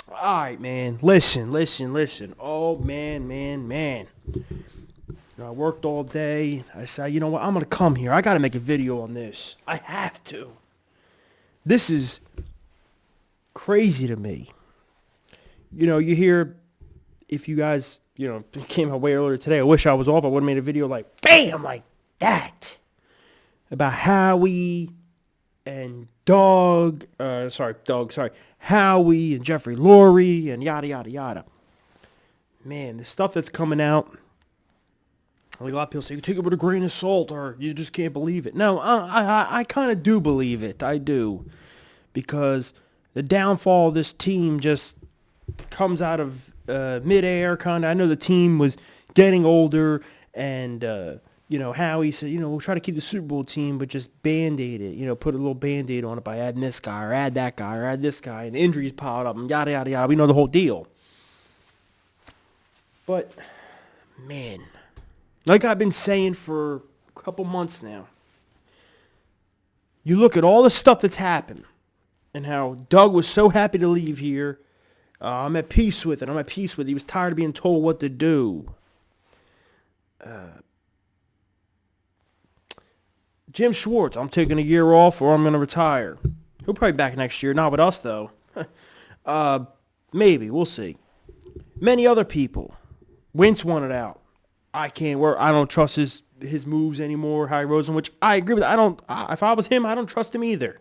All right, man. Listen. Oh, man. I worked all day. I said, you know what? I'm going to come here. I got to make a video on this. I have to. This is crazy to me. You hear, if you guys, came my way earlier today, I wish I was off. I would have made a video like, bam, like that. About Howie and Howie and Jeffrey Lurie and yada, yada, yada. Man, the stuff that's coming out, like a lot of people say, you take it with a grain of salt or you just can't believe it. No, I kind of do believe it. I do. Because the downfall of this team just comes out of midair, kind of. I know the team was getting older and, Howie said, we'll try to keep the Super Bowl team, but just Band-Aid it, put a little Band-Aid on it by adding this guy or add that guy or add this guy, and injuries piled up and yada, yada, yada. We know the whole deal. But, man, like I've been saying for a couple months now, you look at all the stuff that's happened and how Doug was so happy to leave here. I'm at peace with it. He was tired of being told what to do. Jim Schwartz, I'm taking a year off or I'm going to retire. He'll probably be back next year. Not with us, though. Maybe. We'll see. Many other people. Wentz wanted out. I can't work. I don't trust his moves anymore. Howie Roseman, which I agree with. If I was him, I don't trust him either.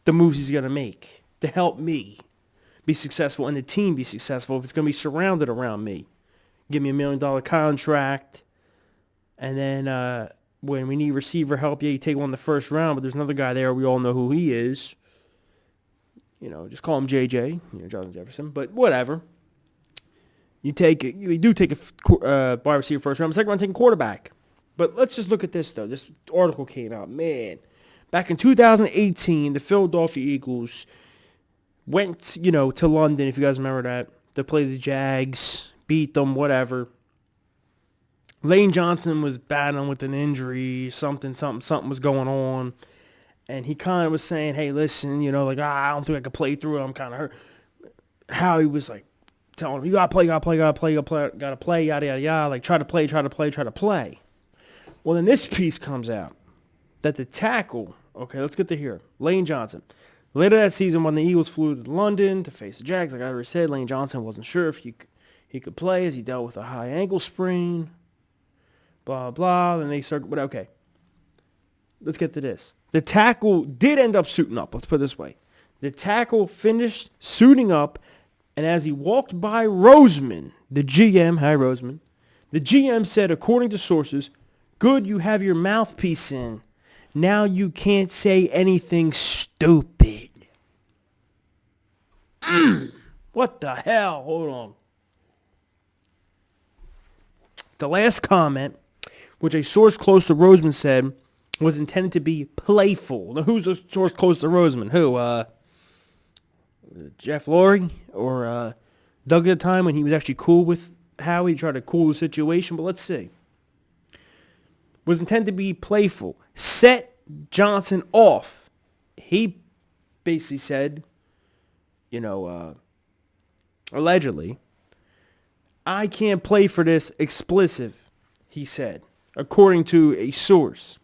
The moves he's going to make to help me be successful and the team be successful if it's going to be surrounded around me. Give me $1 million contract. And then when we need receiver help, you take one in the first round, but there's another guy there. We all know who he is. Just call him JJ, Jonathan Jefferson. But whatever. You do take a wide receiver first round. Second round, taking quarterback. But let's just look at this, though. This article came out. Man, back in 2018, the Philadelphia Eagles went, to London, if you guys remember that, to play the Jags, beat them, whatever. Lane Johnson was battling with an injury, something was going on. And he kind of was saying, hey, listen, I don't think I could play through it. I'm kind of hurt. Howie was like, telling him, you gotta play, yada, yada, yada. Like, try to play. Well, then this piece comes out that the tackle, okay, let's get to here. Lane Johnson. Later that season, when the Eagles flew to London to face the Jags, like I already said, Lane Johnson wasn't sure if he could play as he dealt with a high ankle sprain. Blah, blah. Then they started, but okay. Let's get to this. The tackle did end up suiting up. Let's put it this way. The tackle finished suiting up, and as he walked by Roseman, the GM, Howie Roseman, the GM said, according to sources, good, you have your mouthpiece in. Now you can't say anything stupid. What the hell? Hold on. The last comment, which a source close to Roseman said, was intended to be playful. Now, who's the source close to Roseman? Who? Jeff Lurie or Doug at the time when he was actually cool with Howie. He tried to cool the situation, but let's see. Was intended to be playful. Set Johnson off. He basically said, allegedly, I can't play for this explosive, he said, according to a source.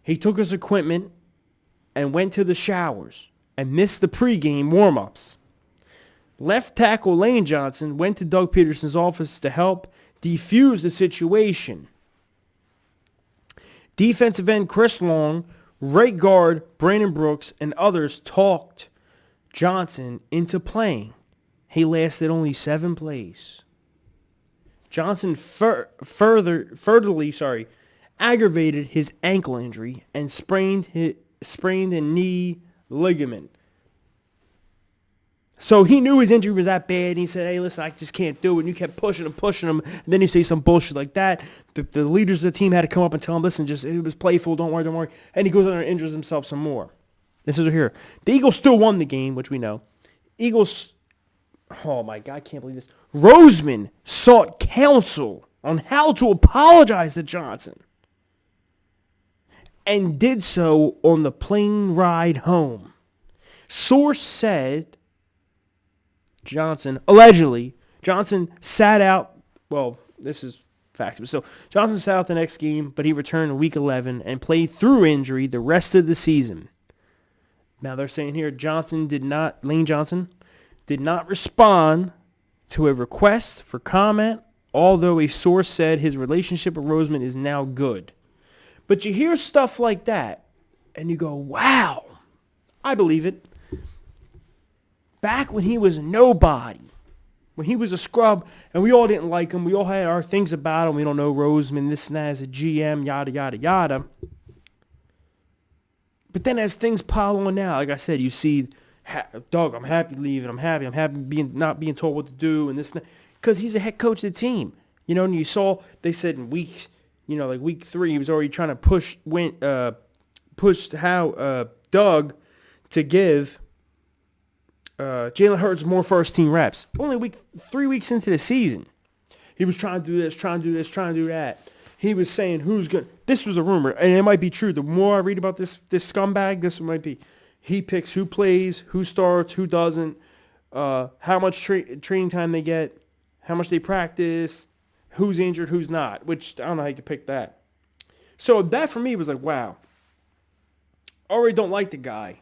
He took his equipment and went to the showers and missed the pregame warm-ups. Left tackle Lane Johnson went to Doug Peterson's office to help defuse the situation. Defensive end Chris Long, right guard Brandon Brooks, and others talked Johnson into playing. He lasted only 7 plays. Johnson furtherly aggravated his ankle injury and sprained a knee ligament. So he knew his injury was that bad, and he said, hey, listen, I just can't do it. And you kept pushing him, and then you say some bullshit like that. The leaders of the team had to come up and tell him, listen, it was playful, don't worry. And he goes out there and injures himself some more. This is here. The Eagles still won the game, which we know. Oh my God, I can't believe this. Roseman sought counsel on how to apologize to Johnson and did so on the plane ride home. Source said Johnson sat out. Well, this is facts. So Johnson sat out the next game, but he returned in Week 11 and played through injury the rest of the season. Now they're saying here Lane Johnson did not respond to a request for comment, although a source said his relationship with Roseman is now good. But you hear stuff like that, and you go, wow, I believe it. Back when he was nobody, when he was a scrub, and we all didn't like him, we all had our things about him, we don't know Roseman, this and that as a GM, yada, yada, yada. But then as things pile on now, like I said, you see, Doug, I'm happy leaving, I'm happy not being told what to do, and this and that, because he's a head coach of the team. You know, and you saw, they said in weeks, like week 3, he was already trying to push Doug to give Jalen Hurts more first-team reps. Only 3 weeks into the season. He was trying to do this, trying to do that. He was saying who's good. This was a rumor, and it might be true. The more I read about this scumbag, this might be. He picks who plays, who starts, who doesn't, how much training time they get, how much they practice, who's injured, who's not, which I don't know how you could pick that. So that for me was like, wow. I already don't like the guy.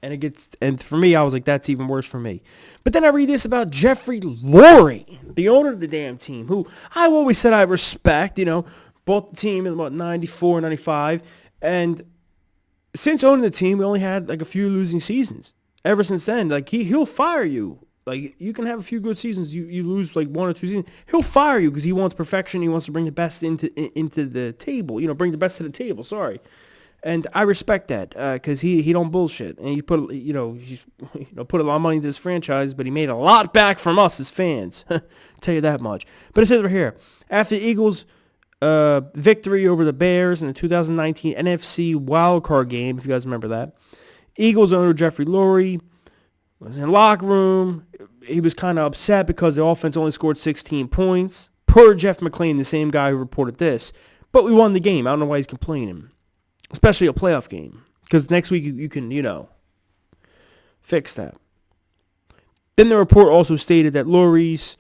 And for me, I was like, that's even worse for me. But then I read this about Jeffrey Lurie, the owner of the damn team, who I always said I respect, bought the team in about 94, 95. And since owning the team, we only had like a few losing seasons. Ever since then, like he'll fire you. Like you can have a few good seasons, you lose like 1 or 2 seasons. He'll fire you because he wants perfection. He wants to bring the best into the table. Bring the best to the table. Sorry. And I respect that because he don't bullshit, and he put put a lot of money into this franchise, but he made a lot back from us as fans. Tell you that much. But it says right here, after the Eagles' victory over the Bears in the 2019 NFC wildcard game, if you guys remember that, Eagles owner Jeffrey Lurie was in the locker room. He was kind of upset because the offense only scored 16 points. Per Jeff McClain, the same guy who reported this, but we won the game. I don't know why he's complaining. Especially a playoff game. Because next week you can, fix that. Then the report also stated that Lurie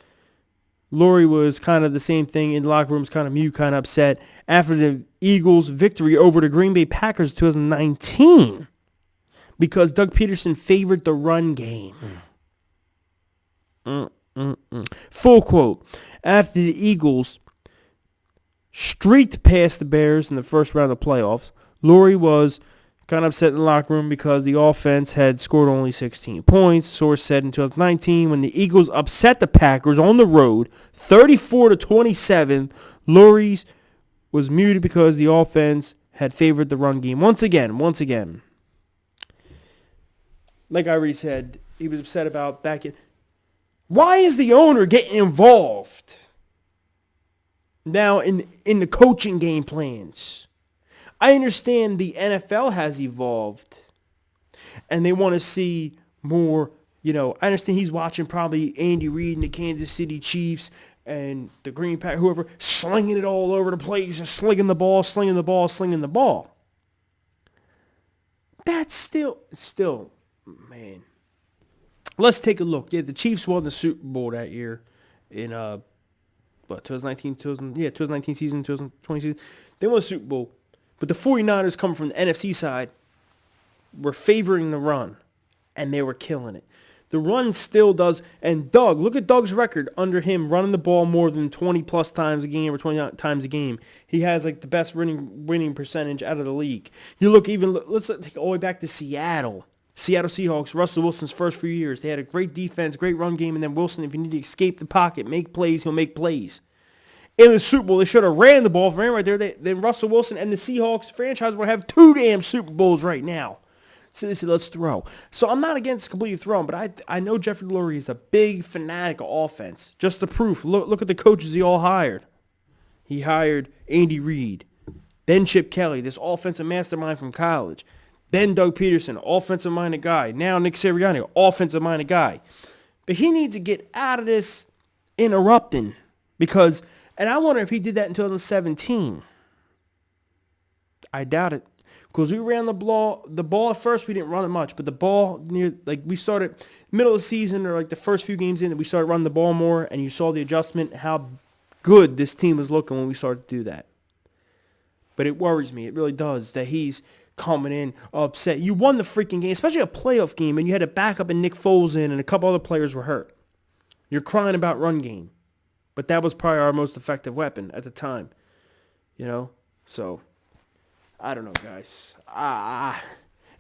was kind of the same thing in the locker rooms, kind of mute, kind of upset after the Eagles' victory over the Green Bay Packers 2019 because Doug Peterson favored the run game. Full quote. After the Eagles streaked past the Bears in the first round of the playoffs, Lurie was kind of upset in the locker room because the offense had scored only 16 points. Source said in 2019, when the Eagles upset the Packers on the road, 34-27, Lurie was muted because the offense had favored the run game. Once again, like I already said, he was upset about back in. Why is the owner getting involved now in the coaching game plans? I understand the NFL has evolved and they want to see more, I understand he's watching probably Andy Reid and the Kansas City Chiefs and the Green Pack, whoever, slinging it all over the place, just slinging the ball. That's still, man. Let's take a look. Yeah, the Chiefs won the Super Bowl that year in 2019 season, 2020 season. They won the Super Bowl. But the 49ers coming from the NFC side were favoring the run, and they were killing it. The run still does, and look at Doug's record under him running the ball more than 20-plus times a game or 20 times a game. He has like the best winning percentage out of the league. You look let's take it all the way back to Seattle. Seattle Seahawks, Russell Wilson's first few years. They had a great defense, great run game, and then Wilson, if you need to escape the pocket, make plays, he'll make plays. In the Super Bowl, they should have ran the ball for him right there. Then Russell Wilson and the Seahawks franchise will have 2 damn Super Bowls right now. So they said, let's throw. So I'm not against completely throwing, but I know Jeffrey Lurie is a big fanatic of offense. Just the proof. Look at the coaches he all hired. He hired Andy Reid. Then Chip Kelly, this offensive mastermind from college. Then Doug Peterson, offensive-minded guy. Now Nick Sirianni, offensive-minded guy. But he needs to get out of this interrupting because... And I wonder if he did that in 2017. I doubt it. Because we ran the ball at first, we didn't run it much. But the ball, we started middle of the season or like the first few games in, we started running the ball more. And you saw the adjustment, how good this team was looking when we started to do that. But it worries me. It really does that he's coming in upset. You won the freaking game, especially a playoff game, and you had a backup and Nick Foles in, and a couple other players were hurt. You're crying about run game. But that was probably our most effective weapon at the time. So, I don't know, guys.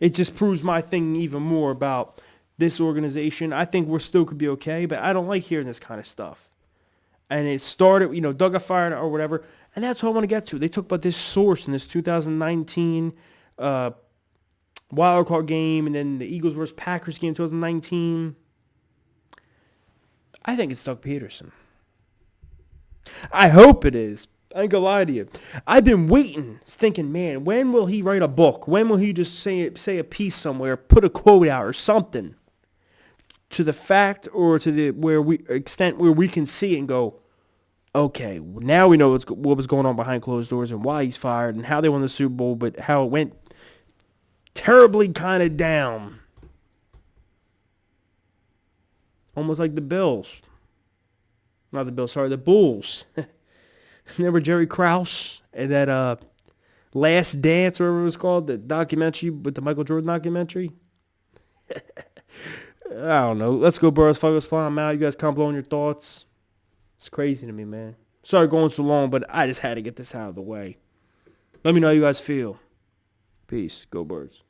It just proves my thing even more about this organization. I think we still could be okay, but I don't like hearing this kind of stuff. And it started, Doug got fired or whatever. And that's what I want to get to. They talk about this source in this 2019 wild card game, and then the Eagles versus Packers game 2019. I think it's Doug Peterson. I hope it is. I ain't gonna lie to you. I've been waiting, thinking, man, when will he write a book? When will he just say a piece somewhere, put a quote out or something to the fact or to the extent where we can see it and go, okay, now we know what was going on behind closed doors and why he's fired and how they won the Super Bowl, but how it went terribly kind of down. Almost like the Bills. Not the Bills, sorry, the Bulls. Remember Jerry Krause and that Last Dance, or whatever it was called, the documentary with the Michael Jordan documentary? I don't know. Let's go, Birds. Fuck, fly them out. You guys comment below on your thoughts. It's crazy to me, man. Sorry going so long, but I just had to get this out of the way. Let me know how you guys feel. Peace. Go Birds.